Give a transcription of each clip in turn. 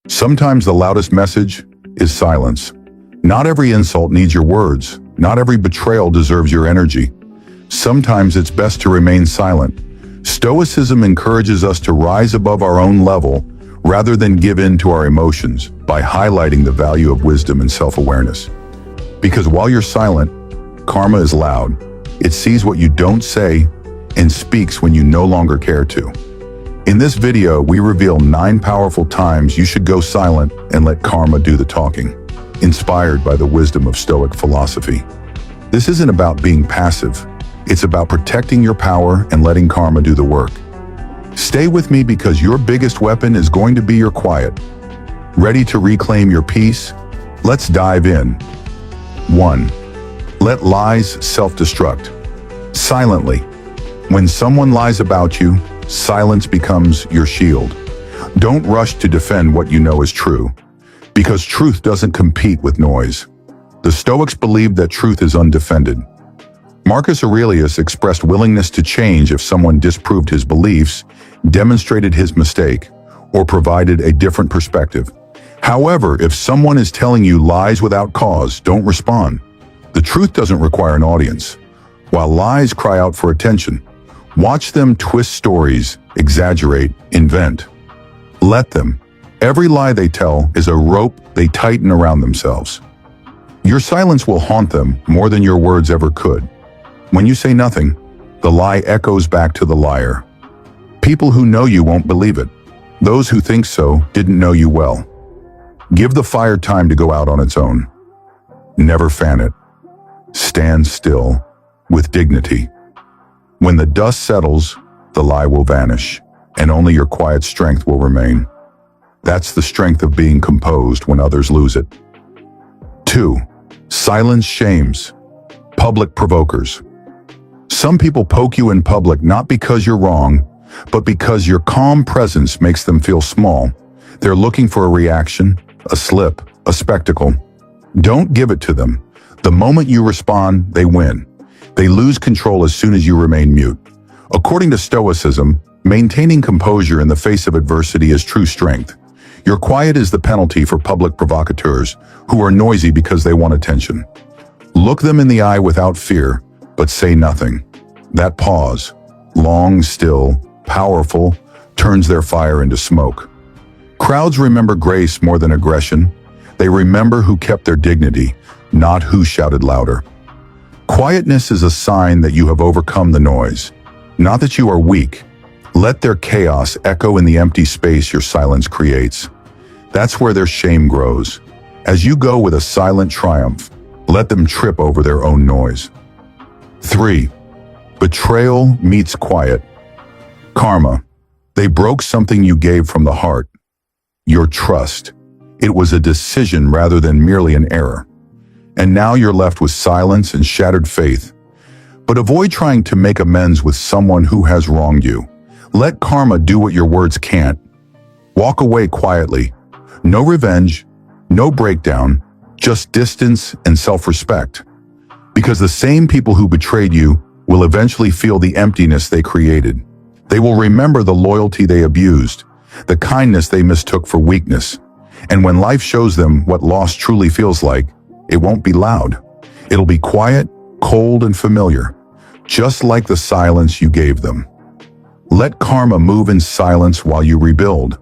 Sometimes the loudest message is silence. Not every insult needs your words. Not every betrayal deserves your energy. Sometimes it's best to remain silent. Stoicism encourages us to rise above our own level rather than give in to our emotions by highlighting the value of wisdom and self-awareness. Because while you're silent, karma is loud. It sees what you don't say and speaks when you no longer care to. In this video, we reveal 9 powerful times you should go silent and let karma do the talking, inspired by the wisdom of Stoic philosophy. This isn't about being passive. It's about protecting your power and letting karma do the work. Stay with me because your biggest weapon is going to be your quiet. Ready to reclaim your peace? Let's dive in. 1. Let lies self-destruct. Silently. When someone lies about you, silence becomes your shield. Don't rush to defend what you know is true, because truth doesn't compete with noise. The Stoics believed that truth is undefended. Marcus Aurelius expressed willingness to change if someone disproved his beliefs, demonstrated his mistake, or provided a different perspective. However, if someone is telling you lies without cause, don't respond. The truth doesn't require an audience. While lies cry out for attention, watch them twist stories, exaggerate, invent. Let them. Every lie they tell is a rope they tighten around themselves. Your silence will haunt them more than your words ever could. When you say nothing, the lie echoes back to the liar. People who know you won't believe it. Those who think so didn't know you well. Give the fire time to go out on its own. Never fan it. Stand still, with dignity. When the dust settles, the lie will vanish, and only your quiet strength will remain. That's the strength of being composed when others lose it. 2. Silence shames. Public provokers. Some people poke you in public not because you're wrong, but because your calm presence makes them feel small. They're looking for a reaction, a slip, a spectacle. Don't give it to them. The moment you respond, they win. They lose control as soon as you remain mute. According to Stoicism, maintaining composure in the face of adversity is true strength. Your quiet is the penalty for public provocateurs who are noisy because they want attention. Look them in the eye without fear, but say nothing. That pause, long, still, powerful, turns their fire into smoke. Crowds remember grace more than aggression. They remember who kept their dignity, not who shouted louder. Quietness is a sign that you have overcome the noise, not that you are weak. Let their chaos echo in the empty space your silence creates. That's where their shame grows. As you go with a silent triumph, let them trip over their own noise. 3. Betrayal meets quiet. Karma. They broke something you gave from the heart. Your trust. It was a decision rather than merely an error. And now you're left with silence and shattered faith. But avoid trying to make amends with someone who has wronged you. Let karma do what your words can't. Walk away quietly. No revenge, no breakdown, just distance and self-respect. Because the same people who betrayed you will eventually feel the emptiness they created. They will remember the loyalty they abused, the kindness they mistook for weakness. And when life shows them what loss truly feels like, it won't be loud. It'll be quiet, cold, and familiar, just like the silence you gave them. Let karma move in silence while you rebuild.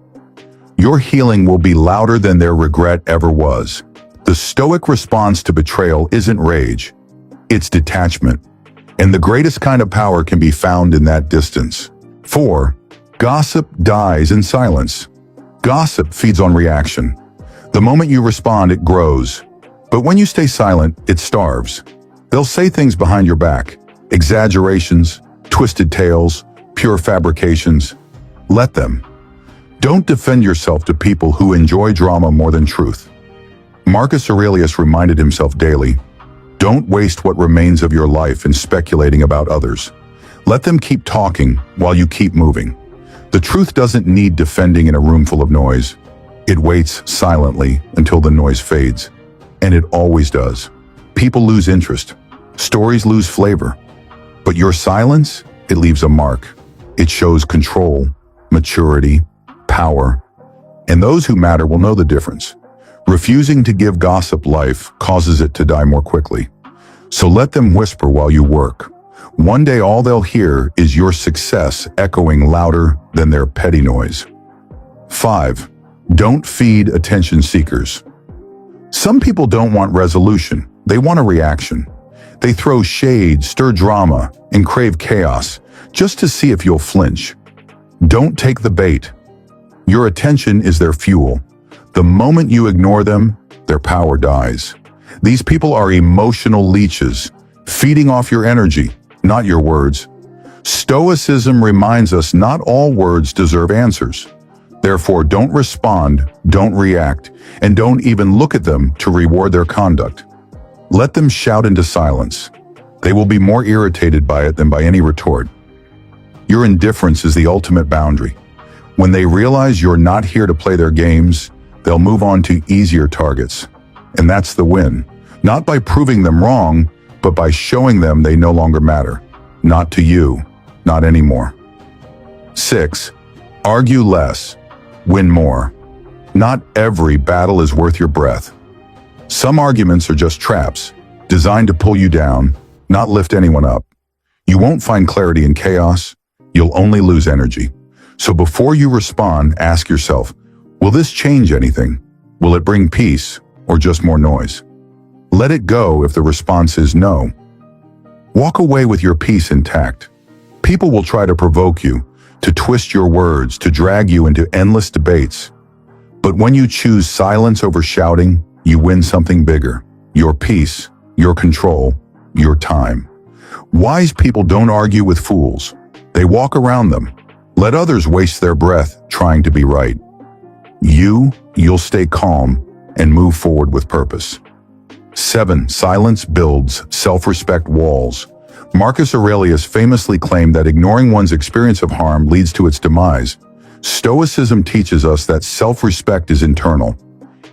Your healing will be louder than their regret ever was. The Stoic response to betrayal isn't rage. It's detachment. And the greatest kind of power can be found in that distance. 4. Gossip dies in silence. Gossip feeds on reaction. The moment you respond, it grows. But when you stay silent, it starves. They'll say things behind your back, exaggerations, twisted tales, pure fabrications. Let them. Don't defend yourself to people who enjoy drama more than truth. Marcus Aurelius reminded himself daily, don't waste what remains of your life in speculating about others. Let them keep talking while you keep moving. The truth doesn't need defending in a room full of noise. It waits silently until the noise fades. And it always does. People lose interest. Stories lose flavor. But your silence, it leaves a mark. It shows control, maturity, power. and those who matter will know the difference. Refusing to give gossip life causes it to die more quickly. So let them whisper while you work. One day all they'll hear is your success echoing louder than their petty noise. 5. Don't feed attention seekers. Some people don't want resolution, they want a reaction. They throw shade, stir drama, and crave chaos, just to see if you'll flinch. Don't take the bait. Your attention is their fuel. The moment you ignore them, their power dies. These people are emotional leeches, feeding off your energy, not your words. Stoicism reminds us not all words deserve answers. Therefore, don't respond, don't react, and don't even look at them to reward their conduct. Let them shout into silence. They will be more irritated by it than by any retort. Your indifference is the ultimate boundary. When they realize you're not here to play their games, they'll move on to easier targets. And that's the win. Not by proving them wrong, but by showing them they no longer matter. Not to you, not anymore. 6. Argue less, win more. Not every battle is worth your breath. Some arguments are just traps, designed to pull you down, not lift anyone up. You won't find clarity in chaos. You'll only lose energy. So before you respond, ask yourself, will this change anything? Will it bring peace or just more noise? Let it go if the response is no. Walk away with your peace intact. People will try to provoke you, to twist your words, to drag you into endless debates. But when you choose silence over shouting, you win something bigger. Your peace, your control, your time. Wise people don't argue with fools. They walk around them. Let others waste their breath trying to be right. You'll stay calm and move forward with purpose. 7. Silence builds self-respect walls. Marcus Aurelius famously claimed that ignoring one's experience of harm leads to its demise. Stoicism teaches us that self-respect is internal.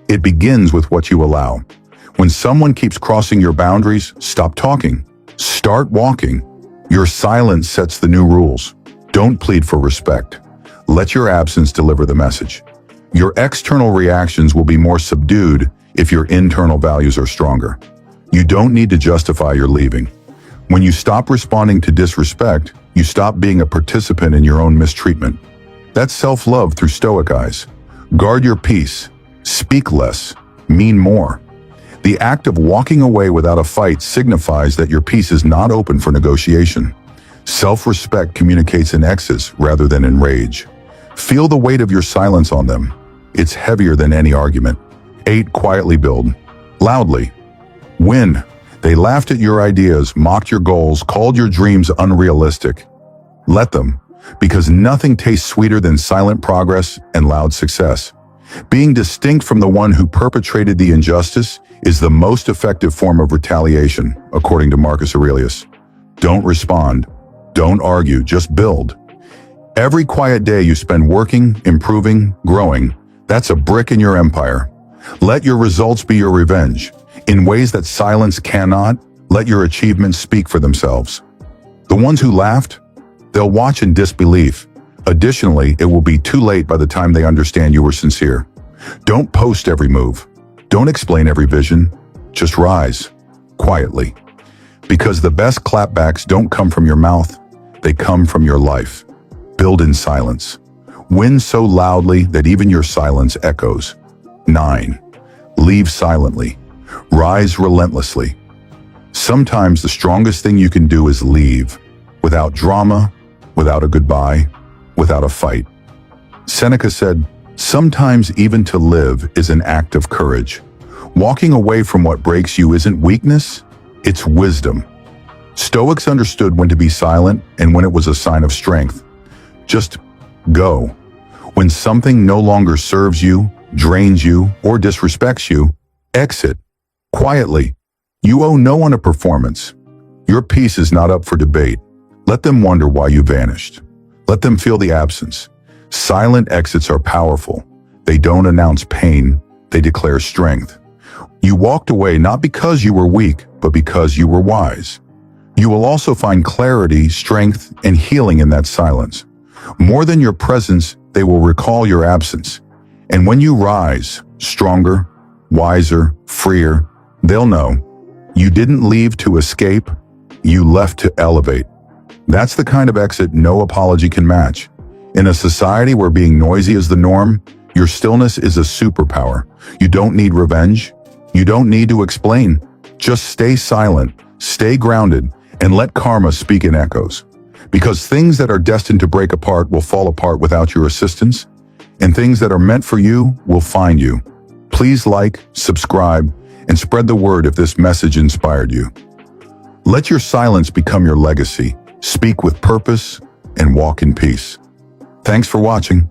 It begins with what you allow. When someone keeps crossing your boundaries, stop talking. Start walking. Your silence sets the new rules. Don't plead for respect. Let your absence deliver the message. Your external reactions will be more subdued if your internal values are stronger. You don't need to justify your leaving. When you stop responding to disrespect, you stop being a participant in your own mistreatment. That's self-love through Stoic eyes. Guard your peace. Speak less. Mean more. The act of walking away without a fight signifies that your peace is not open for negotiation. Self-respect communicates in exes rather than in rage. Feel the weight of your silence on them. It's heavier than any argument. 8. Quietly build. Loudly. Win. They laughed at your ideas, mocked your goals, called your dreams unrealistic. Let them, because nothing tastes sweeter than silent progress and loud success. Being distinct from the one who perpetrated the injustice is the most effective form of retaliation, according to Marcus Aurelius. Don't respond. Don't argue, just build. Every quiet day you spend working, improving, growing, that's a brick in your empire. Let your results be your revenge. In ways that silence cannot, let your achievements speak for themselves. The ones who laughed, they'll watch in disbelief. Additionally, it will be too late by the time they understand you were sincere. Don't post every move. Don't explain every vision. Just rise, quietly. Because the best clapbacks don't come from your mouth, they come from your life. Build in silence. Win so loudly that even your silence echoes. 9. Leave silently. Rise relentlessly. Sometimes the strongest thing you can do is leave, without drama, without a goodbye, without a fight. Seneca said, "Sometimes even to live is an act of courage." Walking away from what breaks you isn't weakness, it's wisdom. Stoics understood when to be silent and when it was a sign of strength. Just go. When something no longer serves you, drains you, or disrespects you, exit. Quietly. You owe no one a performance. Your peace is not up for debate. Let them wonder why you vanished. Let them feel the absence. Silent exits are powerful. They don't announce pain, they declare strength. You walked away not because you were weak, but because you were wise. You will also find clarity, strength, and healing in that silence. More than your presence, they will recall your absence. And when you rise, stronger, wiser, freer, they'll know you didn't leave to escape, you left to elevate. That's the kind of exit no apology can match. In a society where being noisy is the norm, your stillness is a superpower. You don't need revenge. You don't need to explain. Just stay silent, stay grounded, and let karma speak in echoes. Because things that are destined to break apart will fall apart without your assistance, and things that are meant for you will find you. Please like, subscribe, and spread the word if this message inspired you. Let your silence become your legacy. Speak with purpose and walk in peace. Thanks for watching.